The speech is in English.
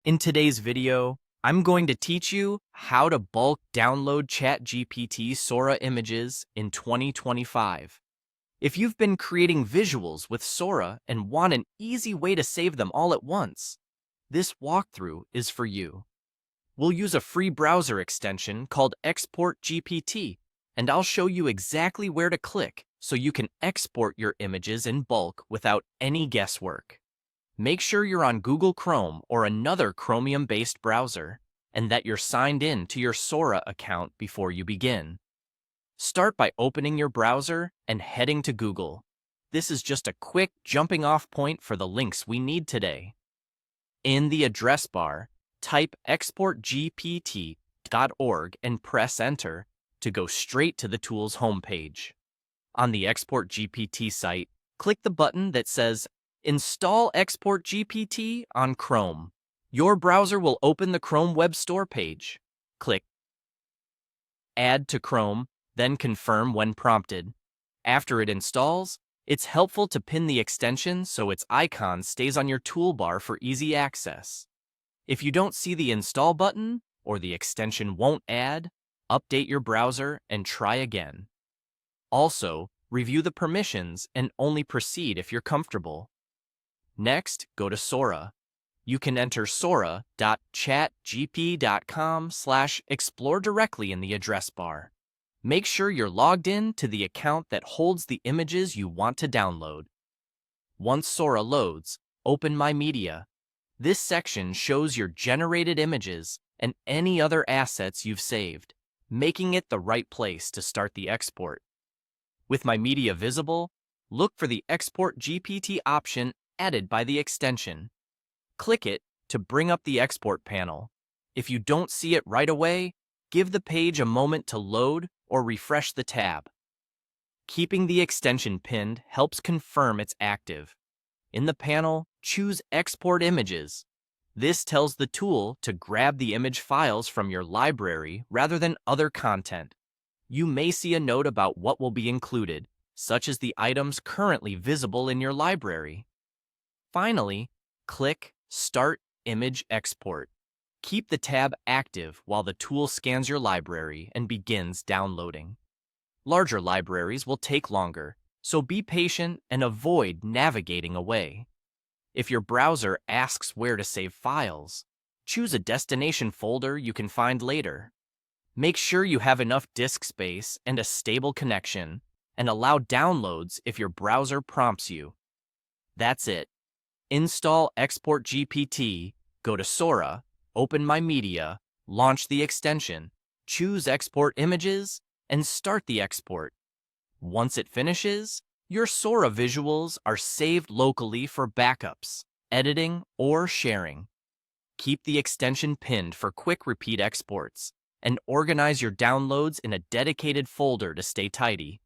In today's video, I'm going to teach you how to bulk download ChatGPT Sora images in 2025. If you've been creating visuals with Sora and want an easy way to save them all at once, this walkthrough is for you. We'll use a free browser extension called Export GPT, and I'll show you exactly where to click so you can export your images in bulk without any guesswork. Make sure you're on Google Chrome or another Chromium-based browser, and that you're signed in to your Sora account before you begin. Start by opening your browser and heading to Google. This is just a quick jumping-off point for the links we need today. In the address bar, type exportgpt.org and press Enter to go straight to the tool's homepage. On the Export GPT site, click the button that says Install Export GPT on Chrome. Your browser will open the Chrome Web Store page. Click Add to Chrome, then confirm when prompted. After it installs, it's helpful to pin the extension so its icon stays on your toolbar for easy access. If you don't see the install button or the extension won't add, update your browser and try again. Also, review the permissions and only proceed if you're comfortable. Next, go to Sora. You can enter sora.chatgpt.com/explore directly in the address bar. Make sure you're logged in to the account that holds the images you want to download. Once Sora loads, open My Media. This section shows your generated images and any other assets you've saved, making it the right place to start the export. With My Media visible, look for the Export GPT option added by the extension. Click it to bring up the export panel. If you don't see it right away, give the page a moment to load or refresh the tab. Keeping the extension pinned helps confirm it's active. In the panel, choose Export Images. This tells the tool to grab the image files from your library rather than other content. You may see a note about what will be included, such as the items currently visible in your library. Finally, click Start Image Export. Keep the tab active while the tool scans your library and begins downloading. Larger libraries will take longer, so be patient and avoid navigating away. If your browser asks where to save files, choose a destination folder you can find later. Make sure you have enough disk space and a stable connection, and allow downloads if your browser prompts you. That's it. Install Export GPT, go to Sora, open My Media, launch the extension, choose Export Images, and start the export. Once it finishes, your Sora visuals are saved locally for backups, editing, or sharing. Keep the extension pinned for quick repeat exports, and organize your downloads in a dedicated folder to stay tidy.